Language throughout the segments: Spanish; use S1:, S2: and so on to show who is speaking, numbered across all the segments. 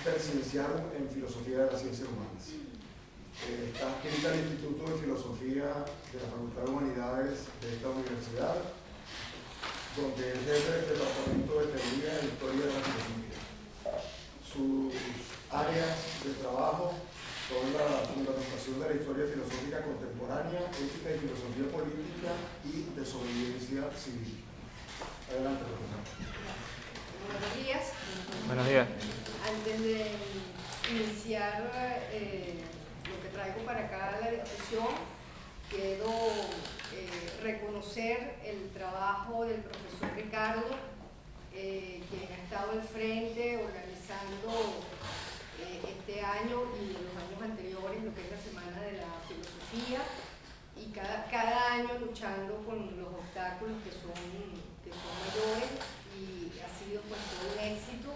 S1: tercinciado en Filosofía de las Ciencias Humanas. Está adscrita al Instituto de Filosofía de la Facultad de Humanidades de esta universidad, donde es jefe del Departamento de Teoría e Historia de la Filosofía. Sus áreas de trabajo son la fundamentación de la historia filosófica contemporánea, ética y filosofía política y desobediencia civil. Adelante, profesor.
S2: Buenos días.
S3: Buenos días.
S2: Antes de iniciar lo que traigo para acá la discusión, quiero reconocer el trabajo del profesor Ricardo, quien ha estado al frente organizando este año y los años anteriores lo que es la Semana de la Filosofía, y cada año luchando con los obstáculos que son mayores, y ha sido pues todo un éxito,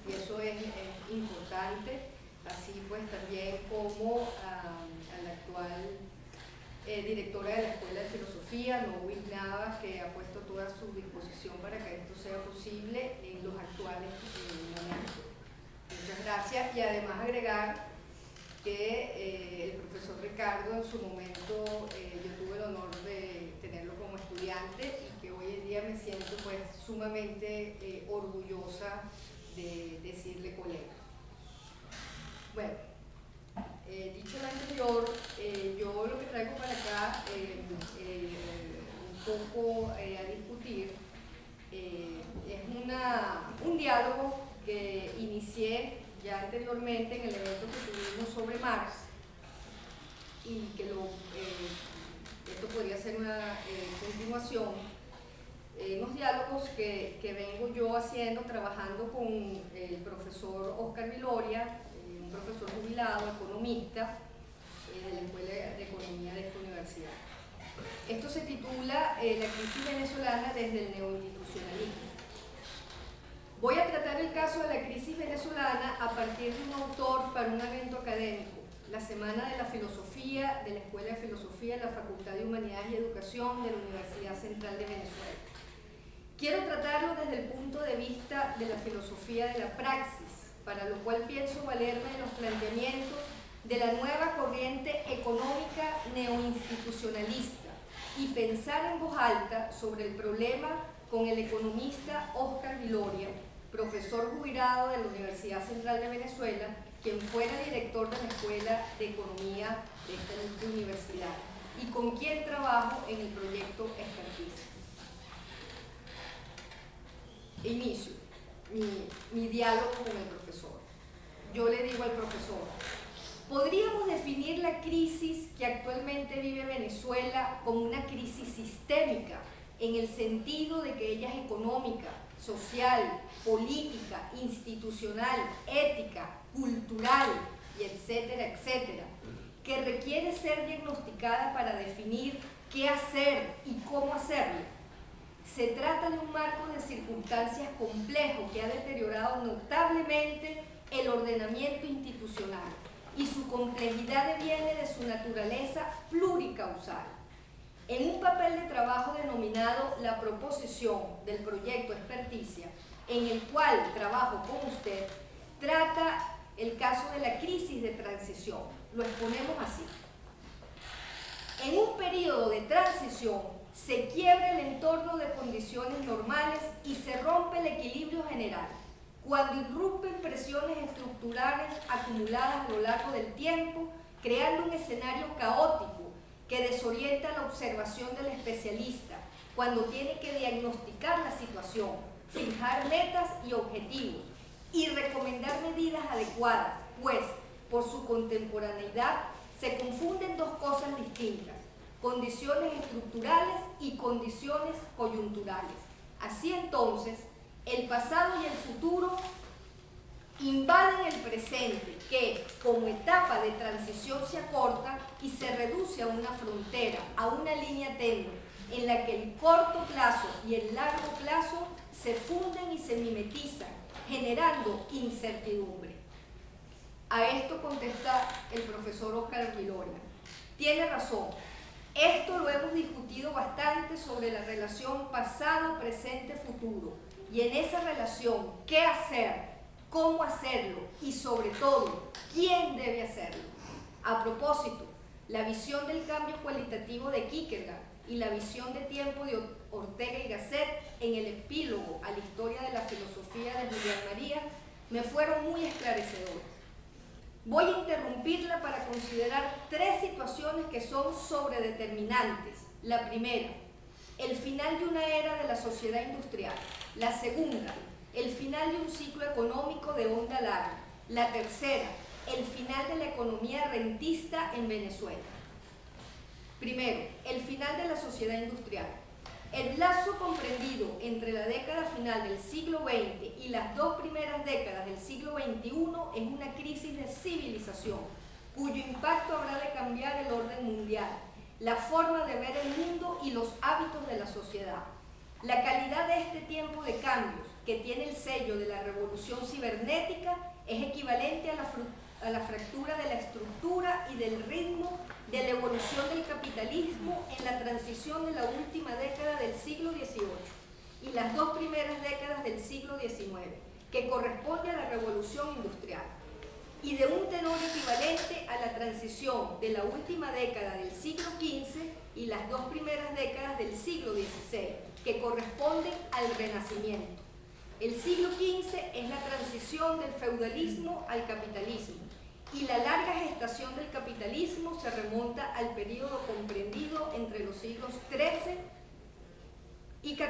S2: y eso es importante. Así pues también como a la actual directora de la Escuela de Filosofía, Novis Navas, que ha puesto toda su disposición para que esto sea posible en los actuales momentos. Muchas gracias, y además agregar que el profesor Ricardo en su momento, yo tuve el honor de tenerlo como estudiante, y que hoy en día me siento pues sumamente orgullosa de decirle colega. Bueno, dicho lo anterior, yo lo que traigo para acá un poco a discutir es un diálogo que inicié ya anteriormente en el evento que tuvimos sobre Marx, y que esto podría ser una continuación, unos diálogos que vengo yo haciendo, trabajando con el profesor Oscar Viloria, un profesor jubilado, economista, de la Escuela de Economía de esta universidad. Esto se titula La crisis venezolana desde el neoinstitucionalismo. Voy a tratar el caso de la crisis venezolana a partir de un autor para un evento académico, la Semana de la Filosofía de la Escuela de Filosofía de la Facultad de Humanidades y Educación de la Universidad Central de Venezuela. Quiero tratarlo desde el punto de vista de la filosofía de la praxis, para lo cual pienso valerme de los planteamientos de la nueva corriente económica neoinstitucionalista, y pensar en voz alta sobre el problema con el economista Oscar Viloria, profesor jubilado de la Universidad Central de Venezuela, quien fuera director de la Escuela de Economía de esta universidad, y con quien trabajo en el proyecto Expertise. Inicio mi diálogo con el profesor. Yo le digo al profesor: ¿podríamos definir la crisis que actualmente vive Venezuela como una crisis sistémica, en el sentido de que ella es económica, social, política, institucional, ética, cultural, y etcétera, etcétera, que requiere ser diagnosticada para definir qué hacer y cómo hacerlo? Se trata de un marco de circunstancias complejo que ha deteriorado notablemente el ordenamiento institucional, y su complejidad deviene de su naturaleza pluricausal. En un papel de trabajo denominado La proposición del proyecto Experticia, en el cual trabajo con usted, trata el caso de la crisis de transición. Lo exponemos así: en un periodo de transición se quiebra el entorno de condiciones normales y se rompe el equilibrio general, cuando irrumpen presiones estructurales acumuladas a lo largo del tiempo, creando un escenario caótico que desorienta la observación del especialista, cuando tiene que diagnosticar la situación, fijar metas y objetivos, y recomendar medidas adecuadas, pues por su contemporaneidad se confunden dos cosas distintas: condiciones estructurales y condiciones coyunturales. Así entonces, el pasado y el futuro invaden el presente, que como etapa de transición se acorta y se reduce a una frontera, a una línea tenue, en la que el corto plazo y el largo plazo se funden y se mimetizan, generando incertidumbre. A esto contesta el profesor Oscar Viloria: tiene razón. Esto lo hemos discutido bastante sobre la relación pasado, presente, futuro. Y en esa relación, ¿qué hacer? cómo hacerlo y sobre todo, quién debe hacerlo. A propósito, la visión del cambio cualitativo de Kierkegaard y la visión de tiempo de Ortega y Gasset en el epílogo a la historia de la filosofía de Julián María me fueron muy esclarecedoras. Voy a interrumpirla para considerar tres situaciones que son sobredeterminantes. La primera, el final de una era de la sociedad industrial. La segunda, el final de un ciclo económico de onda larga. La tercera, el final de la economía rentista en Venezuela. Primero, el final de la sociedad industrial. El lazo comprendido entre la década final del siglo XX y las dos primeras décadas del siglo XXI es una crisis de civilización, cuyo impacto habrá de cambiar el orden mundial, la forma de ver el mundo y los hábitos de la sociedad. La calidad de este tiempo de cambios, que tiene el sello de la revolución cibernética, es equivalente a la fractura de la estructura y del ritmo de la evolución del capitalismo en la transición de la última década del siglo XVIII y las dos primeras décadas del siglo XIX, que corresponde a la revolución industrial, y de un tenor equivalente a la transición de la última década del siglo XV y las dos primeras décadas del siglo XVI, que corresponden al Renacimiento. El siglo XV es la transición del feudalismo al capitalismo, y la larga gestación del capitalismo se remonta al periodo comprendido entre los siglos XIII y XIV.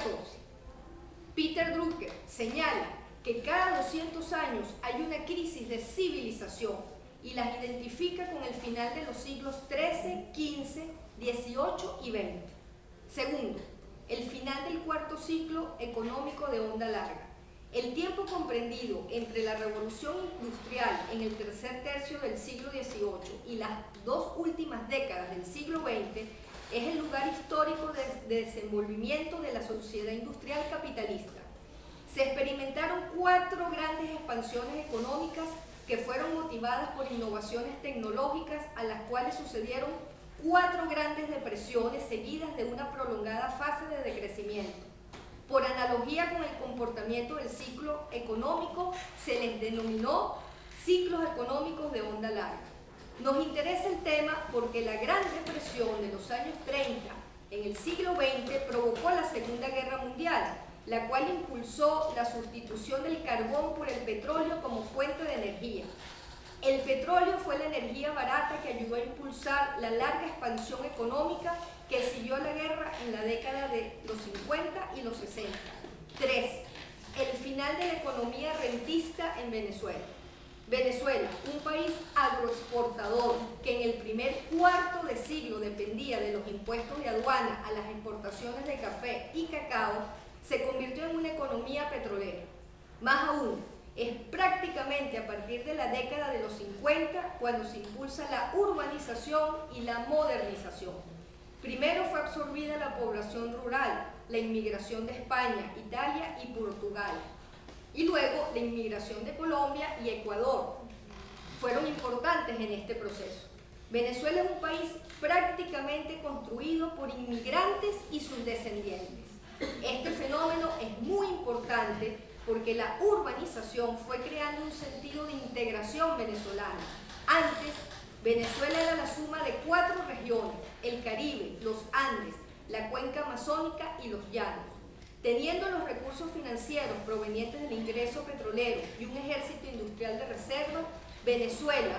S2: Peter Drucker señala que cada 200 años hay una crisis de civilización y las identifica con el final de los siglos XIII, XV, XVIII y XX. Segundo, el final del cuarto ciclo económico de onda larga. El tiempo comprendido entre la revolución industrial en el tercer tercio del siglo XVIII y las dos últimas décadas del siglo XX es el lugar histórico de desenvolvimiento de la sociedad industrial capitalista. Se experimentaron 4 grandes expansiones económicas que fueron motivadas por innovaciones tecnológicas, a las cuales sucedieron 4 grandes depresiones seguidas de una prolongada fase de decrecimiento. Por analogía con el comportamiento del ciclo económico, se les denominó ciclos económicos de onda larga. Nos interesa el tema porque la Gran Depresión de los años 30 en el siglo XX provocó la Segunda Guerra Mundial, la cual impulsó la sustitución del carbón por el petróleo como fuente de energía. El petróleo fue la energía barata que ayudó a impulsar la larga expansión económica que siguió la guerra en la década de los 50 y los 60. 3. El final de la economía rentista en Venezuela. Venezuela, un país agroexportador que en el primer cuarto de siglo dependía de los impuestos de aduana a las exportaciones de café y cacao, se convirtió en una economía petrolera. Más aún, es prácticamente a partir de la década de los 50 cuando se impulsa la urbanización y la modernización. Primero fue absorbida la población rural, la inmigración de España, Italia y Portugal, y luego la inmigración de Colombia y Ecuador. Fueron importantes en este proceso. Venezuela es un país prácticamente construido por inmigrantes y sus descendientes. Este fenómeno es muy importante porque la urbanización fue creando un sentido de integración venezolana. Antes, Venezuela era la suma de 4 regiones: el Caribe, los Andes, la cuenca amazónica y los llanos. Teniendo los recursos financieros provenientes del ingreso petrolero y un ejército industrial de reserva, Venezuela,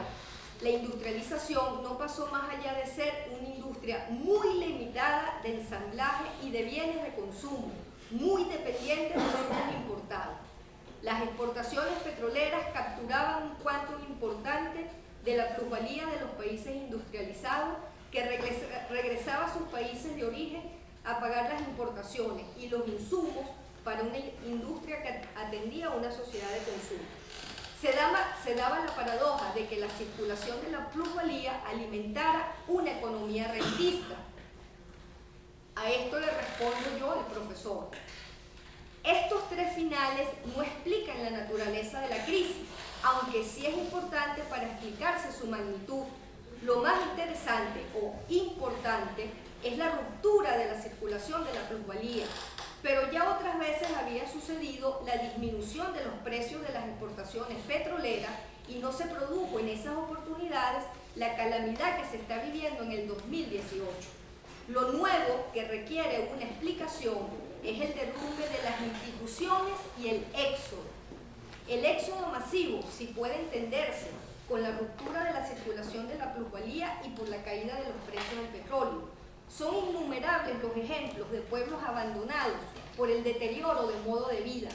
S2: la industrialización no pasó más allá de ser una industria muy limitada de ensamblaje y de bienes de consumo, muy dependiente de insumos importados. Las exportaciones petroleras capturaban un cuanto importante de la plusvalía de los países industrializados, que regresaba a sus países de origen a pagar las importaciones y los insumos para una industria que atendía a una sociedad de consumo. Se daba la paradoja de que la circulación de la plusvalía alimentara una economía rentista. A esto le respondo yo, el profesor. Estos 3 finales no explican la naturaleza de la crisis, aunque sí es importante para explicarse su magnitud. Lo más interesante o importante es la ruptura de la circulación de la plusvalía. pero ya otras veces había sucedido la disminución de los precios de las exportaciones petroleras y no se produjo en esas oportunidades la calamidad que se está viviendo en el 2018. Lo nuevo que requiere una explicación es el derrumbe de las instituciones y el éxodo. El éxodo masivo, si puede entenderse, con la ruptura de la circulación de la plusvalía y por la caída de los precios del petróleo. Son innumerables los ejemplos de pueblos abandonados por el deterioro del modo de vida.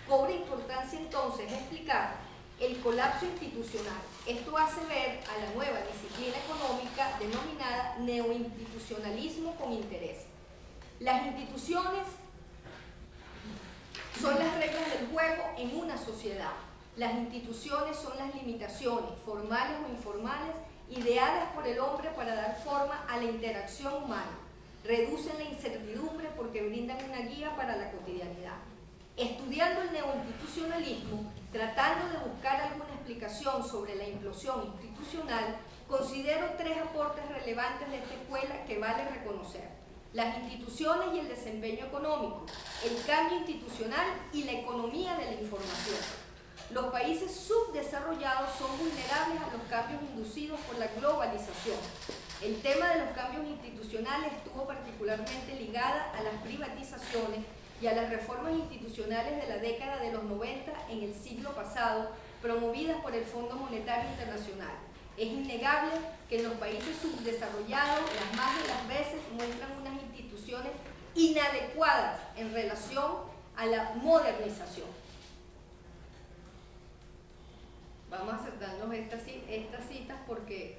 S2: Cobra importancia entonces explicar el colapso institucional. Esto hace ver a la nueva disciplina económica denominada neoinstitucionalismo con interés. Las instituciones son las reglas del juego en una sociedad. Las instituciones son las limitaciones, formales o informales, ideadas por el hombre para dar forma a la interacción humana. Reducen la incertidumbre porque brindan una guía para la cotidianidad. Estudiando el neoinstitucionalismo, tratando de buscar alguna explicación sobre la implosión institucional, considero 3 aportes relevantes de esta escuela que vale reconocer: las instituciones y el desempeño económico, el cambio institucional y la economía de la información. Los países subdesarrollados son vulnerables a los cambios inducidos por la globalización. El tema de los cambios institucionales estuvo particularmente ligada a las privatizaciones y a las reformas institucionales de la década de los 90 en el siglo pasado, promovidas por el Fondo Monetario Internacional. Es innegable que en los países subdesarrollados, las más de las veces muestran unas instituciones inadecuadas en relación a la modernización. Vamos a acercarnos estas citas porque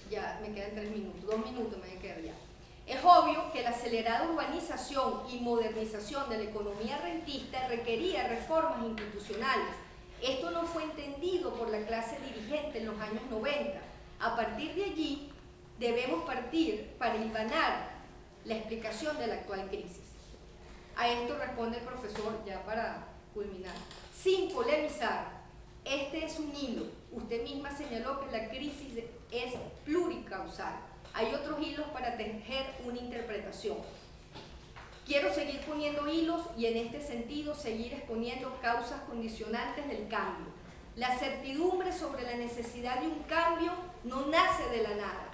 S2: ya me quedan 3 minutos, 2 minutos me quedan ya. Es obvio que la acelerada urbanización y modernización de la economía rentista requería reformas institucionales. Esto no fue entendido por la clase dirigente en los años 90. A partir de allí, debemos partir para hilvanar la explicación de la actual crisis. A esto responde el profesor, ya para culminar, sin polemizar. Este es un hilo. Usted misma señaló que la crisis es pluricausal. Hay otros hilos para tejer una interpretación. Quiero seguir poniendo hilos y en este sentido seguir exponiendo causas condicionantes del cambio. La certidumbre sobre la necesidad de un cambio no nace de la nada.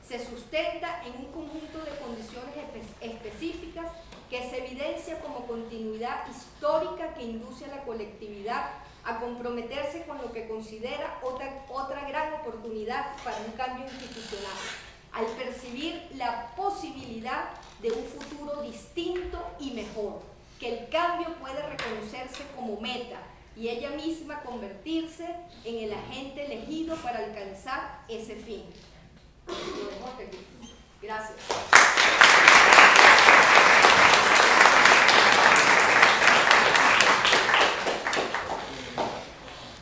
S2: Se sustenta en un conjunto de condiciones específicas que se evidencia como continuidad histórica que induce a la colectividad a comprometerse con lo que considera otra gran oportunidad para un cambio institucional, al percibir la posibilidad de un futuro distinto y mejor, que el cambio puede reconocerse como meta y ella misma convertirse en el agente elegido para alcanzar ese fin. Lo dejo aquí. Gracias.